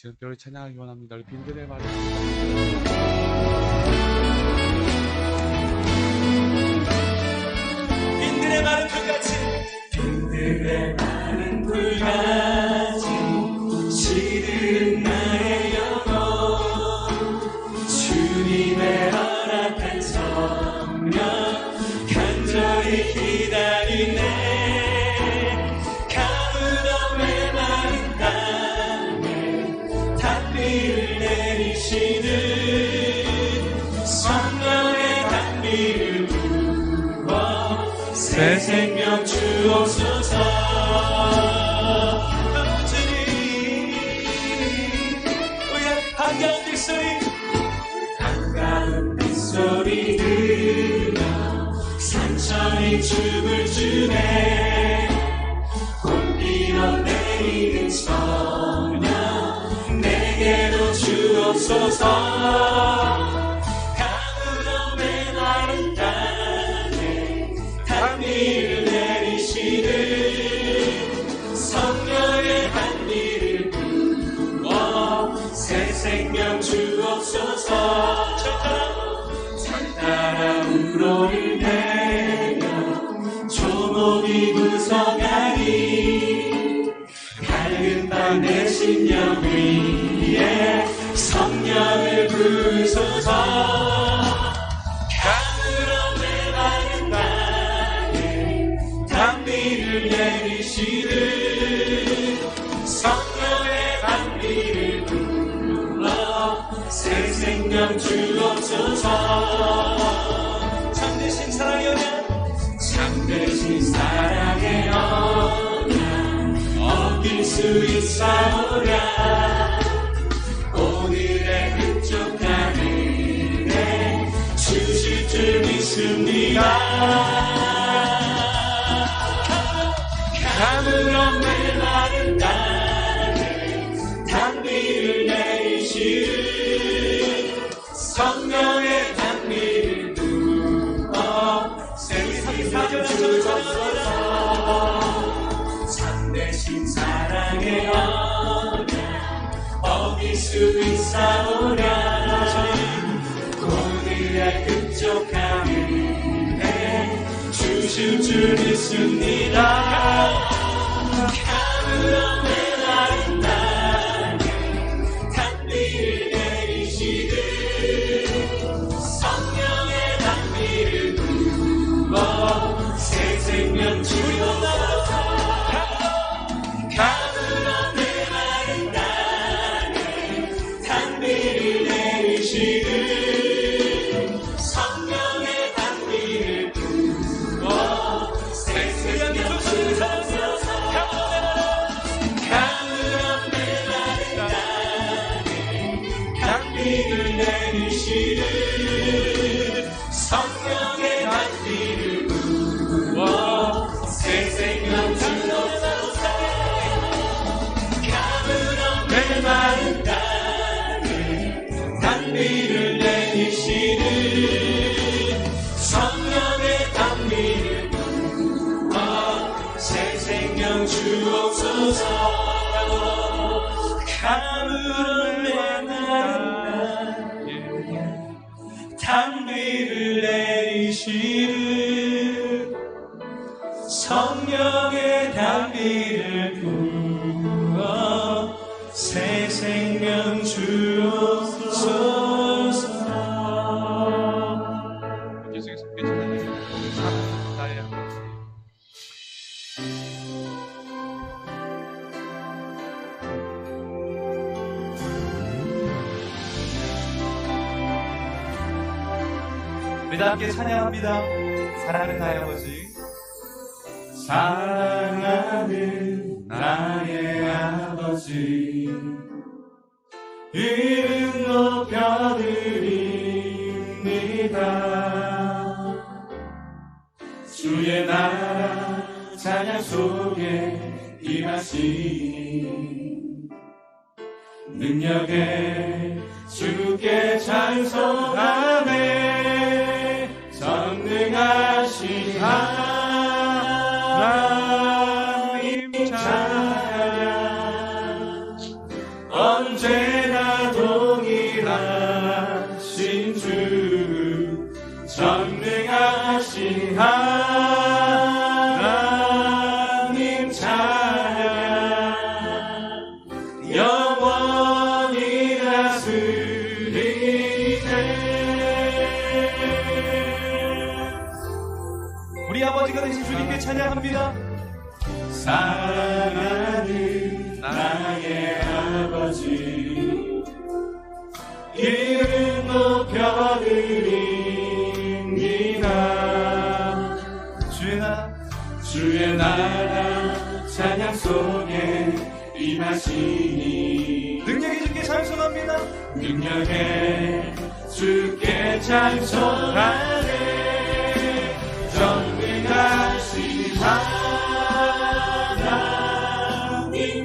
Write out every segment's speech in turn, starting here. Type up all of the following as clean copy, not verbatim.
지금 별을 찬양하기 원합니다. 우리 빈들의 말을 빈들의 마른 불같이 빈들의 마른 불같이 시든 나의 영혼 주님의 허락한 성령 간절히 기다리네 가물어 메마른 땅에 단비를 내리시는 성령의 단비를 부어 새 생명 주옵소서 주님 우리의 반가운 빗소리 반가운 빗소리 들려 산천이 춤을 추네 꽃비로 내리는 소녀 내게로 주옵소서 가물어 메마른 땅에 단비를 내리시는 성령의 단비를 부어 새 생명 주옵소서 산따라 우로를 내려 조목이 구성하니 밝은 밤 내 심령 위에 성령을 부소서 가물어 메마른 땅에 단비를 내리시는 성령의 단비를 불러 새 생명 주옵소서 참되신 사랑의 언약 참되신 사랑의 언약 어길 수 있사오랴 오늘의 흡족한 은혜 주실 줄 믿습니다 가물어 메마른 땅에 단비를 내리시는 성령의 단비를 부어 생사기사전 주옵소서 참되신 사랑의 언약 어길 수 있사오랴 오늘의 흡족한 은혜 주실 줄 믿습니다 가물어 메마른 땅에 단비를 내리시는 성령의 단비를 부어 새 생명 주옵소서 가물어 메마른 땅에 단비를 내리시는 성령의 단비를 부어 새 생명 주옵소서 가물어 메마른 땅에 단비를 내리시는 성령의 단비를 부어 새 생명 주옵소서 가물어 메마른 땅에 단비를 내리시는 성령의 단비를 부어 새 생명 주옵소서 가물어 메마른 땅에 단비를 내리시는 성령의 단비를 부어 새 생명 주옵소서 예수께서 빛나는 사랑 나의 아버지 우리 다 함께 찬양합니다. 사랑하는 나의 아버지 사랑하는 나의 아버지 이름 높여드립니다 주의 나라 찬양 속에 임하시니 능력에 주께 찬송하네 전능하신 하나님 찬양 언제 찬양합니다. 사랑하는 나의 아버지, 이름 높여드립니다. 주의 나라 찬양 속에 임하시니 능력이 주께 찬송합니다. 능력에 주께 찬송하네. 전능하신 하나님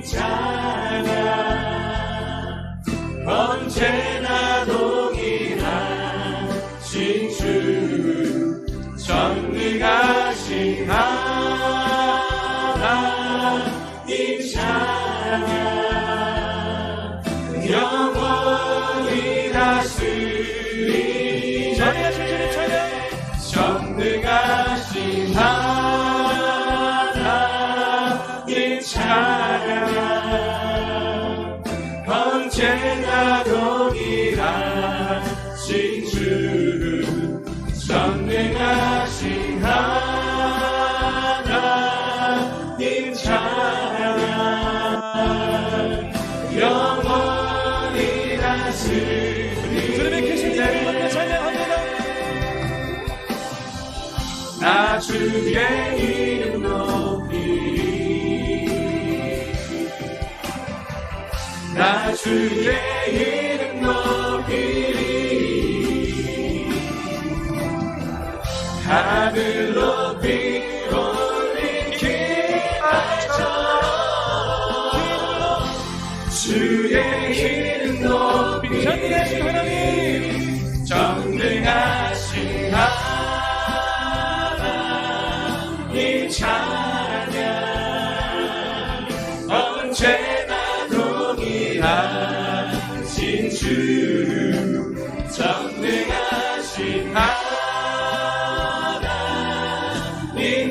찬양, 언제나 동일하신 주, 전능하신 하나님 찬양, 영원히 다스리 전능하신 주님 찬양, 전능하신 하나님 찬양, 언제나 동일하신 주, 전능하신 하나님 찬양, 영원히 다스리 주님의 계신 이름을 찬양합니다. 나 주의 이름 높이리, 나 주의 이름 높이리, 하늘 높이 올린 기아처럼 주의 이름 높이 전능하신 하나님, 전능하신 하나님 찬양, 언제나 동일하신 주, 전능하신 하나님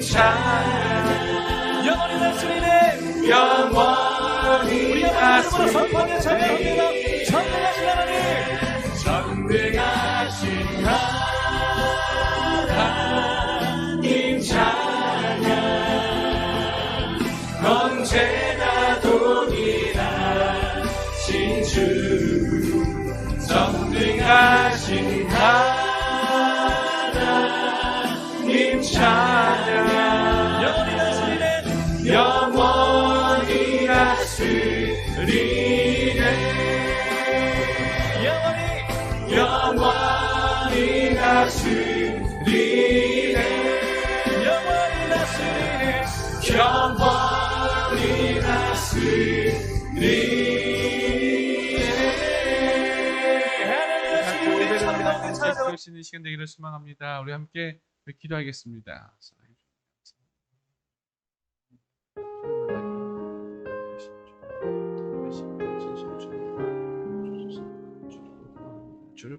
찬양, 영원히 다스리네, 영원히 우리 다스리네. 선포하며 찬양합니다. 전능하신 하나님, 전능하신 하나님 찬양, 언제나 동일하신 주, 전능하신 하나님 찬양, 영원히 다스리네, 영원히 다스리네, 영원히 다스리네, 영원히 다스리네, 영원히 다스리네. 우리 참여하는 수 있는 시간 되기를 소망합니다. 우리 함께 기도하겠습니다. 주를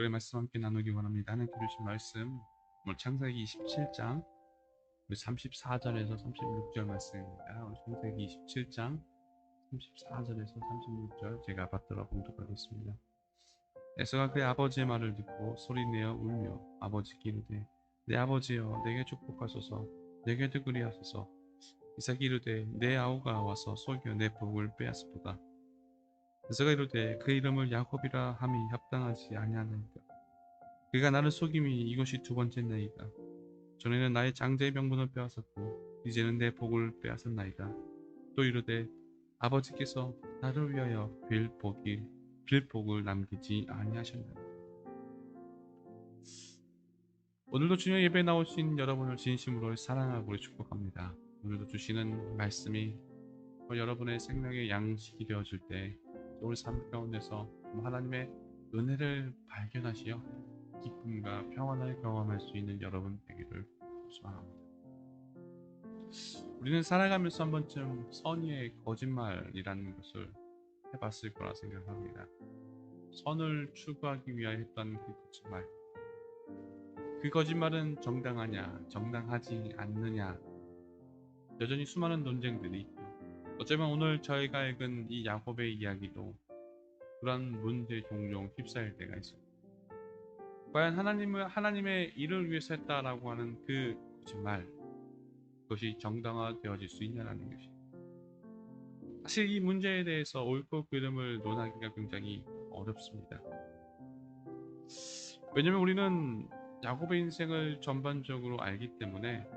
6절의 말씀 함께 나누기 원합니다. 하나님께 주신 말씀 오늘 창세기 27장 34절에서 36절 말씀입니다. 오늘 창세기 27장 34절에서 36절 제가 받들어 봉독하겠습니다. 에서가 그의 아버지의 말을 듣고 소리내어 울며 아버지께 이르되 내 아버지여 내게 축복하소서 내게도 그리하소서. 이삭이 이르되 내 아우가 와서 속여 내 복을 빼앗으도다. 에서가 이르되 그 이름을 야곱이라 함이 합당하지 아니하나이까. 그가 나를 속임이 이것이 두 번째나이다. 전에는 나의 장제의 명분을 빼앗았고 이제는 내 복을 빼앗았나이다. 또 이르되 아버지께서 나를 위하여 빌 복을 남기지 아니하셨나이다. 오늘도 주님 예배에 나오신 여러분을 진심으로 사랑하고 축복합니다. 오늘도 주시는 말씀이 여러분의 생명의 양식이 되어줄 때 우리 삶 가운데서 하나님의 은혜를 발견하시어 기쁨과 평안을 경험할 수 있는 여러분 되기를 소망합니다. 우리는 살아가면서 한 번쯤 선의의 거짓말이라는 것을 해봤을 거라 생각합니다. 선을 추구하기 위하여 했던 그 거짓말. 그 거짓말은 정당하냐, 정당하지 않느냐, 여전히 수많은 논쟁들이 있고, 어쩌면 오늘 저희가 읽은 이 야곱의 이야기도 그런 문제에 종종 휩싸일 때가 있습니다. 과연 하나님의 일을 위해서 했다라고 하는 그 거짓말, 그것이 정당화되어질 수 있냐라는 것이. 사실 이 문제에 대해서 옳고 그름을 논하기가 굉장히 어렵습니다. 왜냐하면 우리는 야곱의 인생을 전반적으로 알기 때문에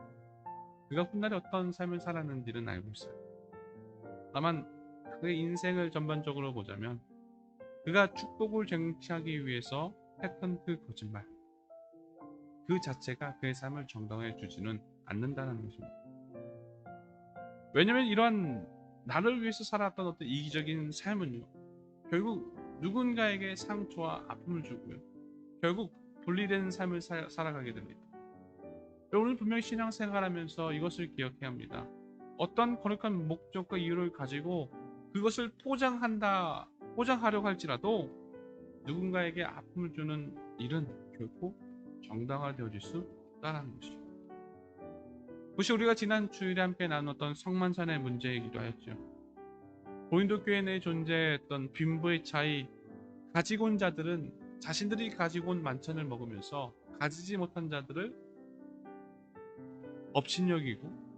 그가 훗날에 어떤 삶을 살았는지는 알고 있어요. 다만 그의 인생을 전반적으로 보자면 그가 축복을 쟁취하기 위해서 했던 그 거짓말, 그 자체가 그의 삶을 정당화해 주지는 않는다는 것입니다. 왜냐하면 이러한 나를 위해서 살았던 어떤 이기적인 삶은요, 결국 누군가에게 상처와 아픔을 주고요, 결국 분리된 삶을 살아가게 됩니다. 여러분은 분명히 신앙생활하면서 이것을 기억해야 합니다. 어떤 거룩한 목적과 이유를 가지고 그것을 포장하려고 할지라도 누군가에게 아픔을 주는 일은 결코 정당화되어질 수 없다는 것이죠. 그것이 우리가 지난 주일에 함께 나눴던 성만찬의 문제이기도 하였죠. 고린도 교회 내에 존재했던 빈부의 차이, 가지고 온 자들은 자신들이 가지고 온 만찬을 먹으면서 가지지 못한 자들을 업신여기고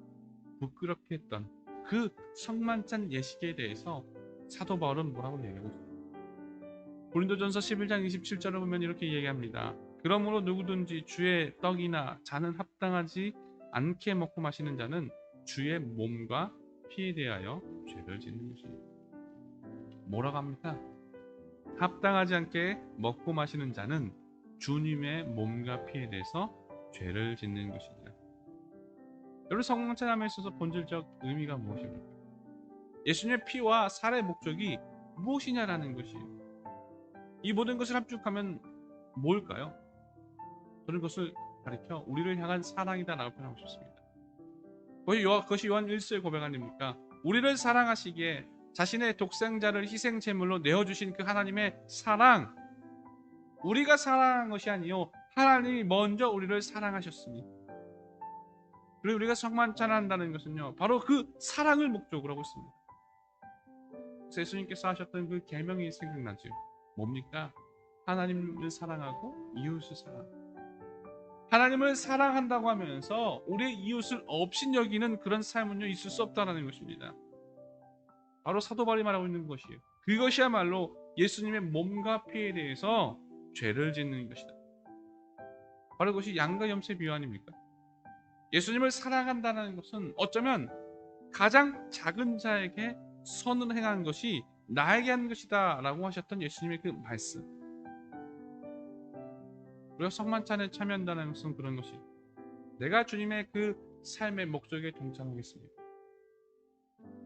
부끄럽게 했던 그 성만찬 예식에 대해서 사도 바울은 뭐라고 얘기하고 있어요? 고린도전서 11장 27절을 보면 이렇게 얘기합니다. 그러므로 누구든지 주의 떡이나 잔은 합당하지 않게 먹고 마시는 자는 주의 몸과 피에 대하여 죄를 짓는 것입니다. 뭐라고 합니까? 합당하지 않게 먹고 마시는 자는 주님의 몸과 피에 대해서 죄를 짓는 것입니다. 여러분, 성만찬함에 있어서 본질적 의미가 무엇입니까? 예수님의 피와 살의 목적이 무엇이냐라는 것이에요. 이 모든 것을 합죽하면 뭘까요? 저는 그것을 가리켜 우리를 향한 사랑이다라고 표현하고 싶습니다. 그것이 요한 1서의 고백 아닙니까? 우리를 사랑하시기에 자신의 독생자를 희생 제물로 내어주신 그 하나님의 사랑, 우리가 사랑한 것이 아니요 하나님이 먼저 우리를 사랑하셨으니, 그리고 우리가 성만찬한다는 것은요 바로 그 사랑을 목적으로 하고 있습니다. 그래서 예수님께서 하셨던 그 계명이 생각나죠. 뭡니까? 하나님을 사랑하고 이웃을 사랑하고. 하나님을 사랑한다고 하면서 우리의 이웃을 업신여기는 그런 삶은요 있을 수 없다는 것입니다. 바로 사도 바울이 말하고 있는 것이에요. 그것이야말로 예수님의 몸과 피에 대해서 죄를 짓는 것이다. 바로 그것이 양과 염소의 비유 아닙니까? 예수님을 사랑한다는 것은 어쩌면 가장 작은 자에게 선을 행한 것이 나에게 한 것이다 라고 하셨던 예수님의 그 말씀. 우리가 성만찬에 참여한다는 것은 그런 것이, 내가 주님의 그 삶의 목적에 동참하겠습니다.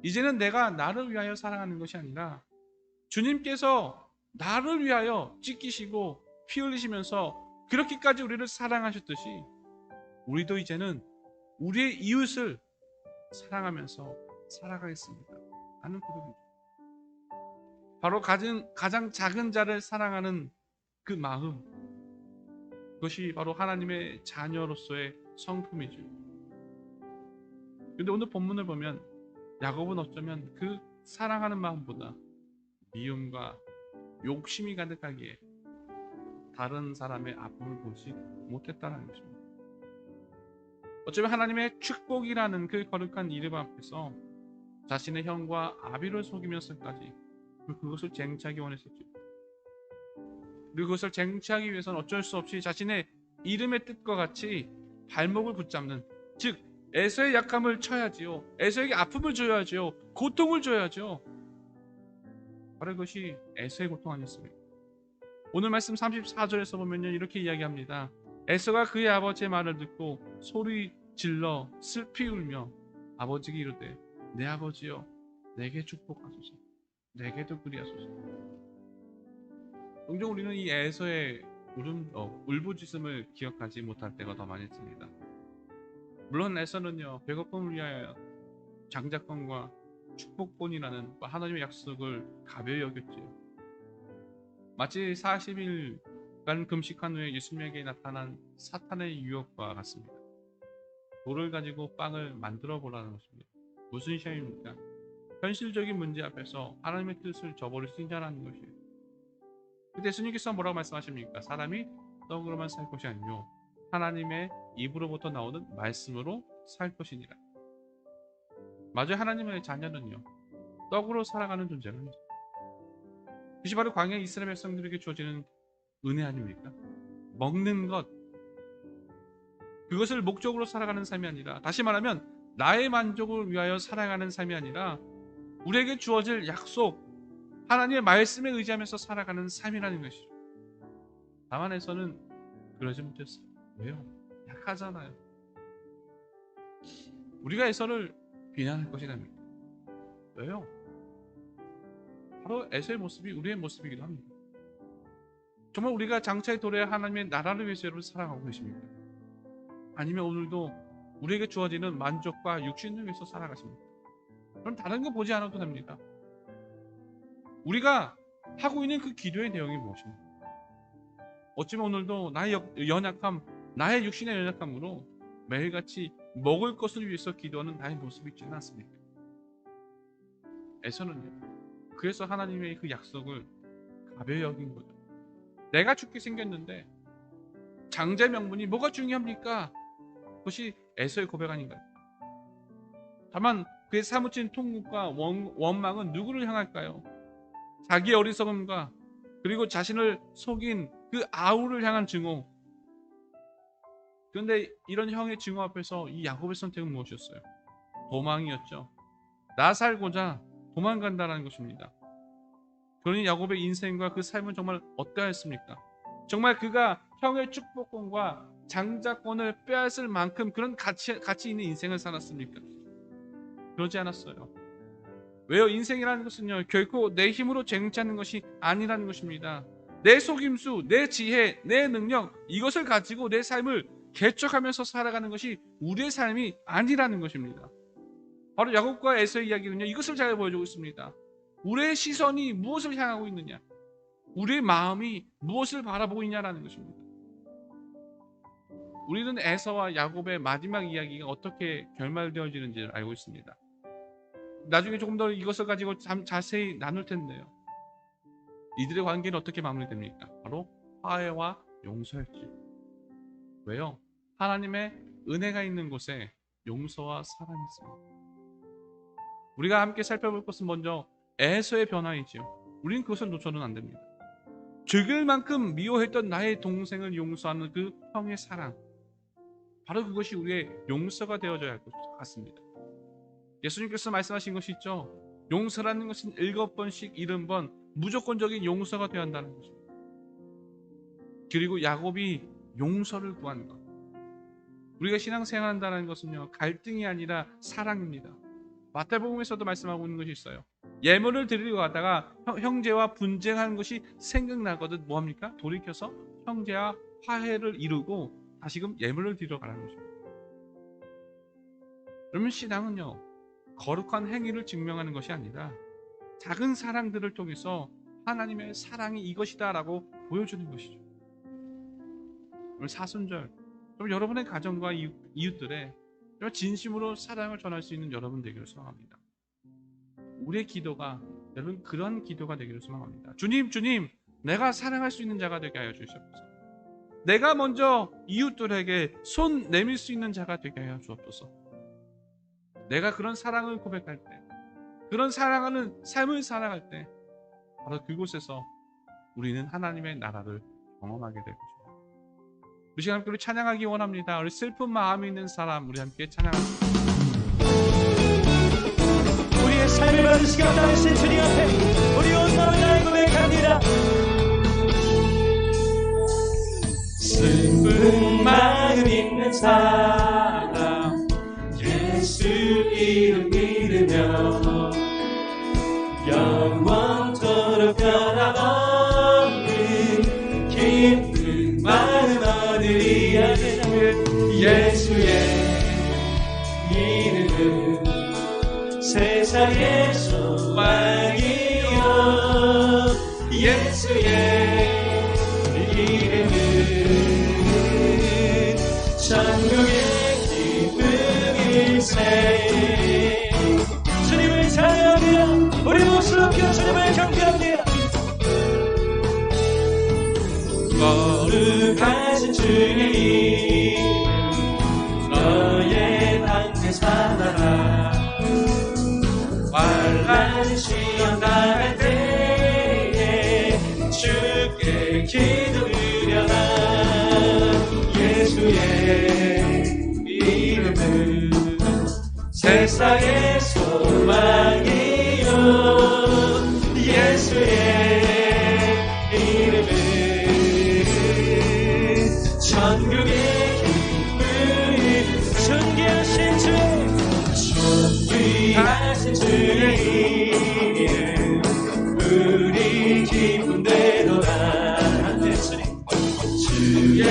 이제는 내가 나를 위하여 살아가는 것이 아니라 주님께서 나를 위하여 찢기시고 피 흘리시면서 그렇게까지 우리를 사랑하셨듯이 우리도 이제는 우리의 이웃을 사랑하면서 살아가겠습니다 하는 고백입니다. 바로 가장 작은 자를 사랑하는 그 마음, 그것이 바로 하나님의 자녀로서의 성품이죠. 근데 오늘 본문을 보면 야곱은 어쩌면 그 사랑하는 마음보다 미움과 욕심이 가득하기에 다른 사람의 아픔을 보지 못했다는 것입니다. 어쩌면 하나님의 축복이라는 그 거룩한 이름 앞에서 자신의 형과 아비를 속이면서까지 그것을 쟁취하기 원했었죠. 그리고 그것을 쟁취하기 위해서는 어쩔 수 없이 자신의 이름의 뜻과 같이 발목을 붙잡는, 즉 에서의 약함을 쳐야지요. 에서에게 아픔을 줘야지요. 고통을 줘야죠. 바로 그것이 에서의 고통 아니었습니까? 오늘 말씀 34절에서 보면요, 이렇게 이야기합니다. 에서가 그의 아버지의 말을 듣고 소리 질러 슬피 울며 아버지께 이르되 내 아버지여 내게 축복하소서, 내게도 그리하소서. 종종 우리는 이 에서의 울부짖음을 기억하지 못할 때가 더 많이 있습니다. 물론 에서는요, 배고픔을 위하여 장자권과 축복권이라는 하나님의 약속을 가벼이 여겼지요. 마치 40일간 금식한 후에 예수님에게 나타난 사탄의 유혹과 같습니다. 돌을 가지고 빵을 만들어 보라는 것입니다. 무슨 시험입니까? 현실적인 문제 앞에서 하나님의 뜻을 저버릴 수 있냐는 것이에요. 근데 예수님께서 뭐라고 말씀하십니까? 사람이 떡으로만 살 것이 아니요 하나님의 입으로부터 나오는 말씀으로 살 것이니라. 마저 하나님의 자녀는요, 떡으로 살아가는 존재가 아니죠. 그것이 바로 광야 이스라엘 백성들에게 주어지는 은혜 아닙니까? 먹는 것, 그것을 목적으로 살아가는 삶이 아니라, 다시 말하면 나의 만족을 위하여 살아가는 삶이 아니라 우리에게 주어질 약속, 하나님의 말씀에 의지하면서 살아가는 삶이라는 것이죠. 다만 에서는 그러지 못했어요. 왜요? 약하잖아요. 우리가 에서를 비난할 것이 됩니다. 왜요? 바로 에서의 모습이 우리의 모습이기도 합니다. 정말 우리가 장차에 도래할 하나님의 나라를 위해서 여러분 살아가고 계십니까? 아니면 오늘도 우리에게 주어지는 만족과 육신을 위해서 살아가십니까? 그럼 다른 거 보지 않아도 됩니다. 우리가 하고 있는 그 기도의 내용이 무엇입니까? 어쩌면 오늘도 나의 연약함, 나의 육신의 연약함으로 매일같이 먹을 것을 위해서 기도하는 나의 모습이 있지는 않습니까? 에서는요, 그래서 하나님의 그 약속을 가벼이 여긴 거죠. 내가 죽게 생겼는데 장자 명분이 뭐가 중요합니까? 그것이 에서의 고백 아닌가요? 다만 그의 사무친 통곡과 원망은 누구를 향할까요? 자기의 어리석음과 그리고 자신을 속인 그 아우를 향한 증오. 그런데 이런 형의 증오 앞에서 이 야곱의 선택은 무엇이었어요? 도망이었죠. 나 살고자 도망간다는 것입니다. 그러니 야곱의 인생과 그 삶은 정말 어떠했습니까? 정말 그가 형의 축복권과 장자권을 빼앗을 만큼 그런 가치 있는 인생을 살았습니까? 그러지 않았어요. 왜요? 인생이라는 것은요, 결코 내 힘으로 쟁취하는 것이 아니라는 것입니다. 내 속임수, 내 지혜, 내 능력, 이것을 가지고 내 삶을 개척하면서 살아가는 것이 우리의 삶이 아니라는 것입니다. 바로 야곱과 에서의 이야기는요, 이것을 잘 보여주고 있습니다. 우리의 시선이 무엇을 향하고 있느냐, 우리의 마음이 무엇을 바라보고 있냐라는 것입니다. 우리는 에서와 야곱의 마지막 이야기가 어떻게 결말되어지는지를 알고 있습니다. 나중에 조금 더 이것을 가지고 자세히 나눌 텐데요, 이들의 관계는 어떻게 마무리됩니까? 바로 화해와 용서였죠. 왜요? 하나님의 은혜가 있는 곳에 용서와 사랑이 있습니다. 우리가 함께 살펴볼 것은 먼저 에서의 변화이지요. 우리는 그것을 놓쳐는 안 됩니다. 죽을 만큼 미워했던 나의 동생을 용서하는 그 형의 사랑, 바로 그것이 우리의 용서가 되어져야 할 것 같습니다. 예수님께서 말씀하신 것이 있죠. 용서라는 것은 7번씩 70번 무조건적인 용서가 되어야 한다는 것입니다. 그리고 야곱이 용서를 구한 것, 우리가 신앙생활한다는 것은요, 갈등이 아니라 사랑입니다. 마태복음에서도 말씀하고 있는 것이 있어요. 예물을 드리러 가다가 형제와 분쟁하는 것이 생각나거든 뭐합니까? 돌이켜서 형제와 화해를 이루고 다시금 예물을 드리러 가라는 것입니다. 그러면 신앙은요, 거룩한 행위를 증명하는 것이 아니라 작은 사랑들을 통해서 하나님의 사랑이 이것이다 라고 보여주는 것이죠. 오늘 사순절 좀 여러분의 가정과 이웃들의 정말 진심으로 사랑을 전할 수 있는 여러분 되기를 소망합니다. 우리의 기도가 여러분 그런 기도가 되기를 소망합니다. 주님, 주님, 내가 사랑할 수 있는 자가 되게 하여 주시옵소서. 내가 먼저 이웃들에게 손 내밀 수 있는 자가 되게 하여 주옵소서. 내가 그런 사랑을 고백할 때, 그런 사랑하는 삶을 살아갈 때 바로 그곳에서 우리는 하나님의 나라를 경험하게 될 것입니다. 우리 시간 함께 찬양하기 원합니다. 우리 슬픈 마음이 있는 사람 우리 함께 찬양합니다. 우리의 삶을 받으시겠다 하신 주님 앞에 우리 온 마음을 다해 고백합니다. 슬픈 마음 있는 사람 예수 이름 믿으며 영원토록 변함없는 기쁜 마음 얻으리야. 예수의 이름은 세상의 소망이요. 예수의 이름은 천국의 기쁨일세. 주님을 찬양합니다. 우리 목소리 높여 주님을 경배합니다. 거룩하신 주의 이름 너의 땅에 살아라. 환난 시험 당할 때에 주께 기도 드려라. 예수의 이름은 세상의 소망이요. 예수의 이름은 천국의 기쁨이. 존귀하신 주, 존귀하신 주의 이름 우리 기쁨 되도다. 주의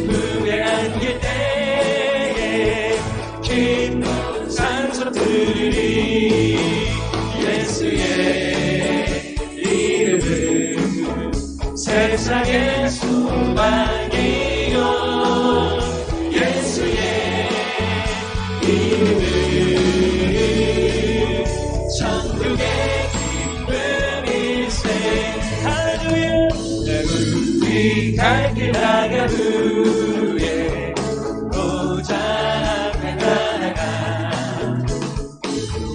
품에 안길 때에 기쁜 찬송 들으리. 예수의 이름은 세상의 소망이요. 예수의 이름은 천국의 기쁨일세. 할렐루야. 우리 갈 길 나간 후에 보좌 앞에 나아가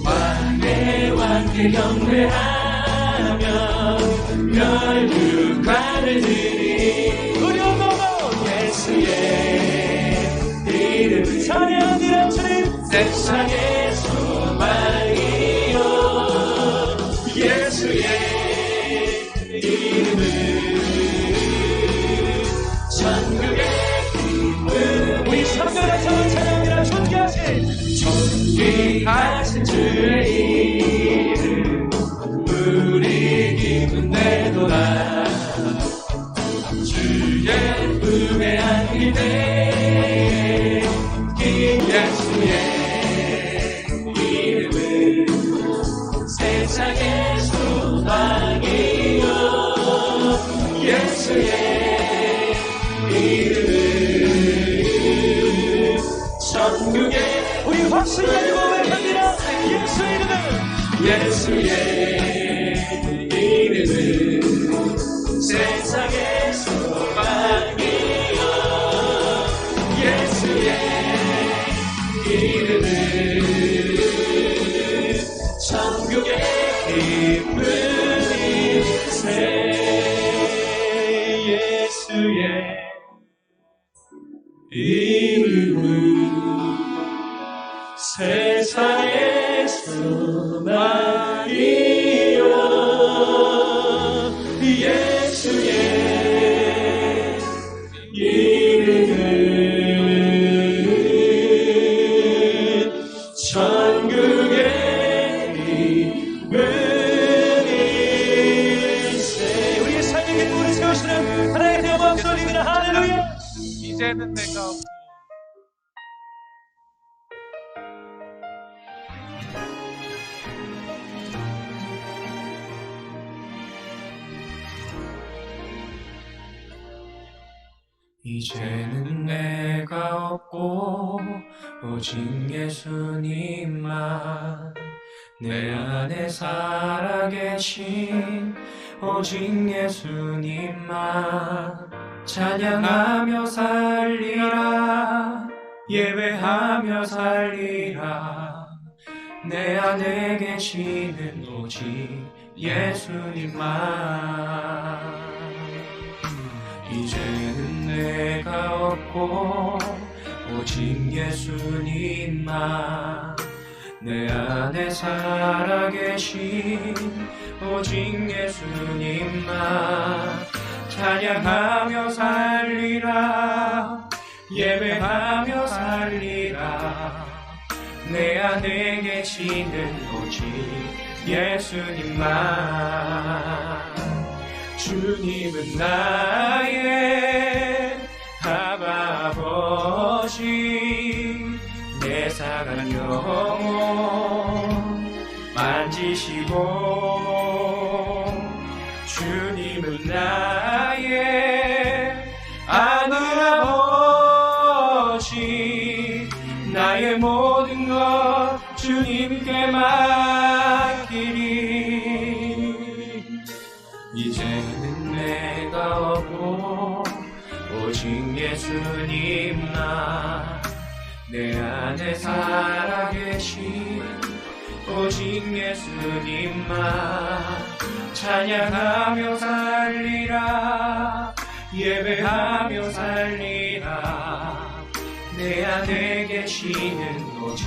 왕의 왕께 경배하며 멸류관을 드리. 우리 오너머 예수의 이름을 찬양하리라. 주님 세상의 소망이요. 예수의 이름은 천국의 기쁨. 우리 성전에서 찬양하리라. 존귀하신 주의 이름 우리 기쁨 내도다. 주의 품에 안길 때에 예수의 이름은 세상의 소망이요. 예수의 이름은 천국의. 우리 확신을 가지고 고백합니다. 예수의 이름은 세상의 소망이요. 예수의 이름은 천국의 기쁨일세. 예수의 이름은 세상의 소망이요. 예수의 이름은 천국의 기쁨일세. 우리의 삶의 기쁨을 세우시는 하나님의 대화 목소리입니다. 할렐루야. 이제는 내가 없고 이제는 내가 없고 오직 예수님만 내 안에 살아계신 오직 예수님만 찬양하며 살리라 예배하며 살리라 내 안에 계시는 오직 예수님만 이제는 내가 없고 오직 예수님만 내 안에 살아계신 오직 예수님만 찬양하며 살리라 예배하며 살리라 내 안에 계시는 오직 예수님만 주님은 나의 아버지 내 상한 영혼 만지시고 주님은 나의 하늘아버지 나의 모든 것 주님께 맡기리 이제는 내가 없고 오직 예수님만 내 안에 살아계신 오직 예수님만 찬양하며 살리라 예배하며 살리라 내 안에 계시는 오직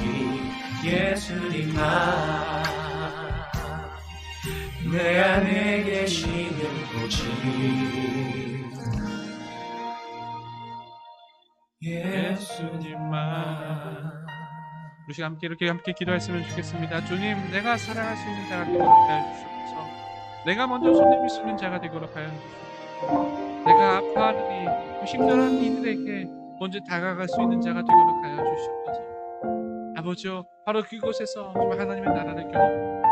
예수님만 내 안에 계시는 오직 예수님만 우리 시간 함께 기도했으면 좋겠습니다. 주님, 내가 살아갈 수 있는 자가 되도록 하여 주시옵소서. 내가 먼저 손님일 수 있는 자가 되도록 하여 주시옵소서. 내가 아파하느니 힘들어하는 이들에게 먼저 다가갈 수 있는 자가 되도록 하여 주시옵소서. 아버지여, 바로 그곳에서 정말 하나님의 나라를 경험합니다.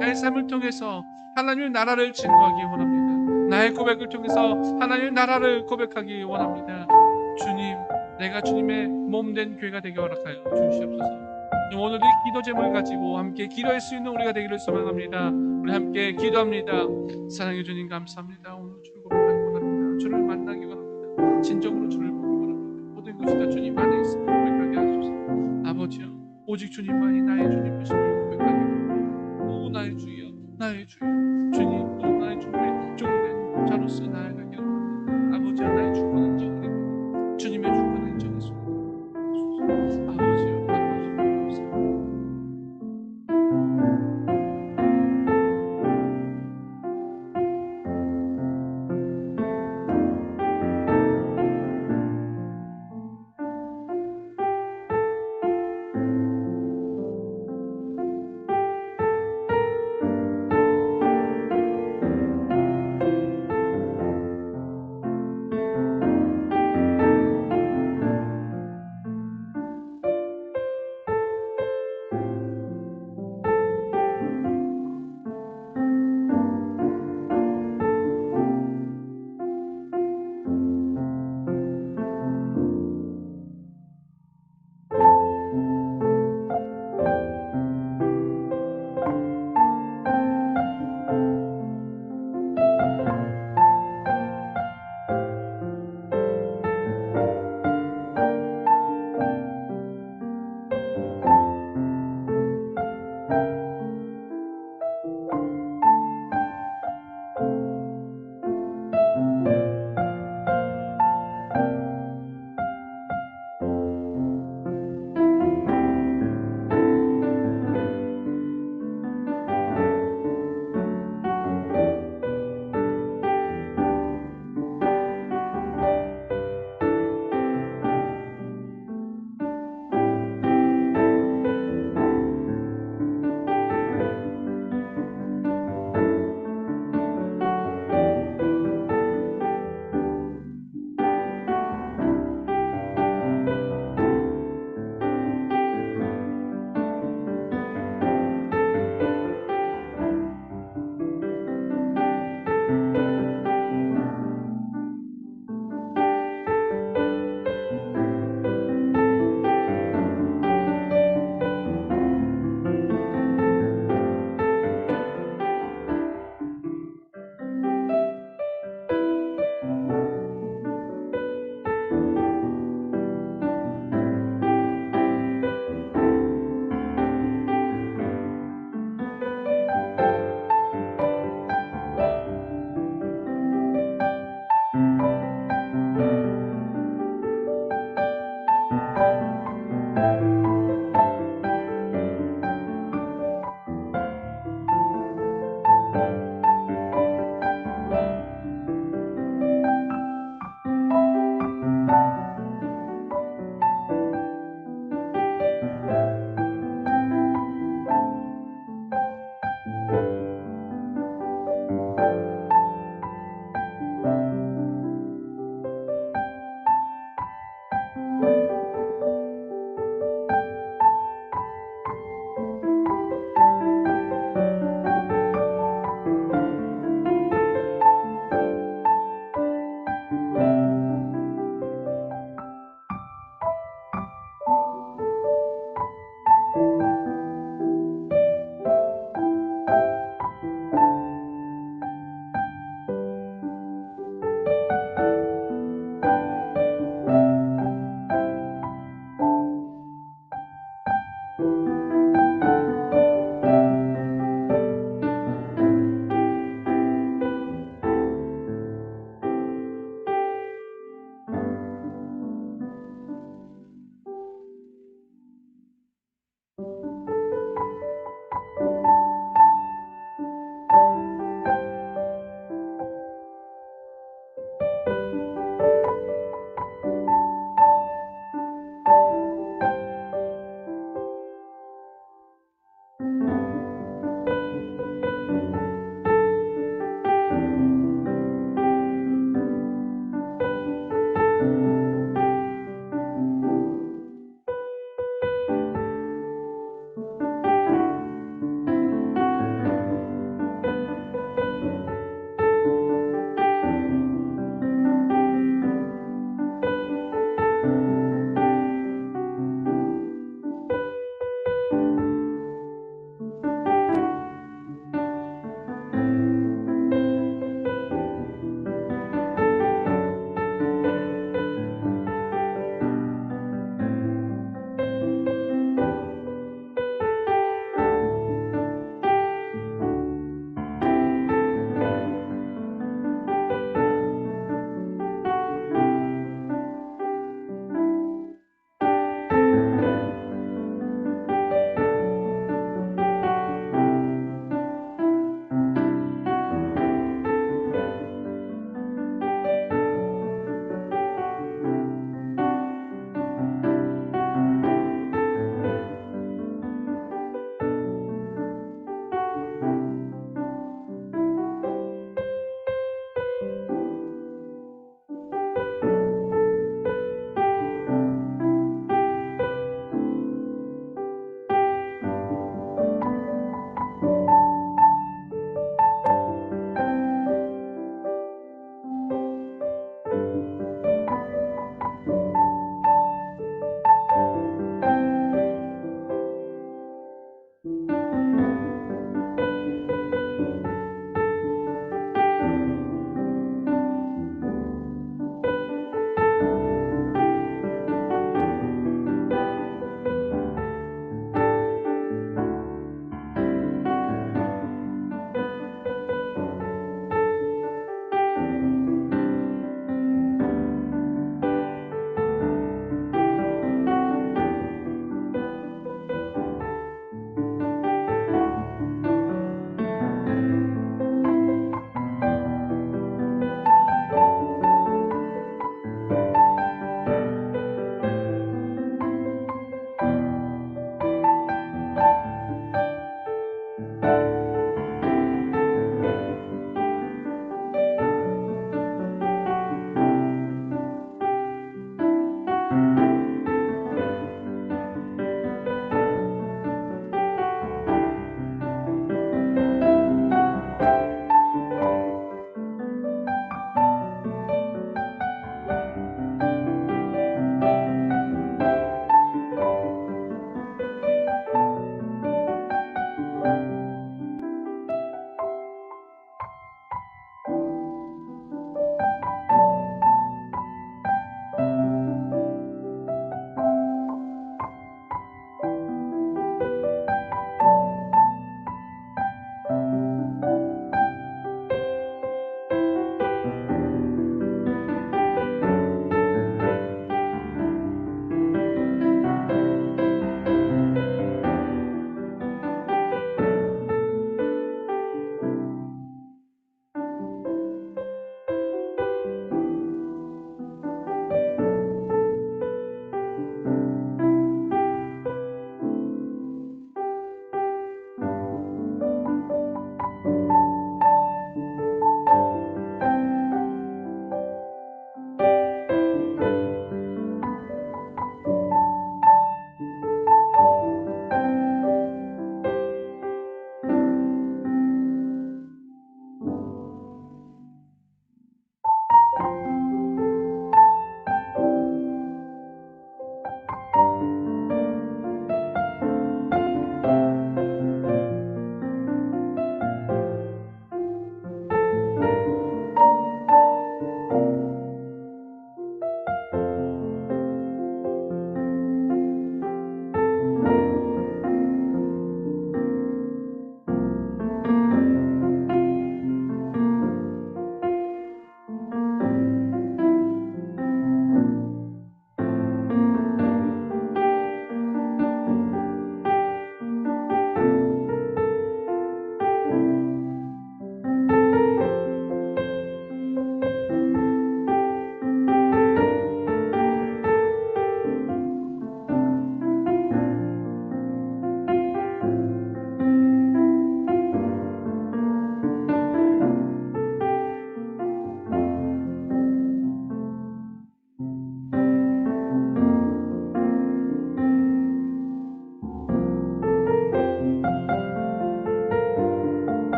나의 삶을 통해서 하나님의 나라를 증거하기 원합니다. 나의 고백을 통해서 하나님의 나라를 고백하기 원합니다. 주님, 내가 주님의 몸된 교회가 되게 허락하여 주시옵소서. 오늘 이 기도 제목을 가지고 함께 기도할 수 있는 우리가 되기를 소망합니다. 우리 함께 기도합니다. 사랑해 주님 감사합니다. 오늘 주를 고백하기 원합니다. 주를 만나기 원합니다. 진정으로 주를 보기 원합니다. 모든 것이 다 주님 안에 있음을 고백하게 하소서. 아버지여, 오직 주님만이 나의 주님이심을 고백하기 원합니다. 오 나의 주여, 나의 주여, 주님, 오 나의 주님의 종된 자로서 나아가기 원합니다. 아버지여, 나의 주권을 인정하기 원합니다. 주님의 주권을 인정했소. 아버지여, 주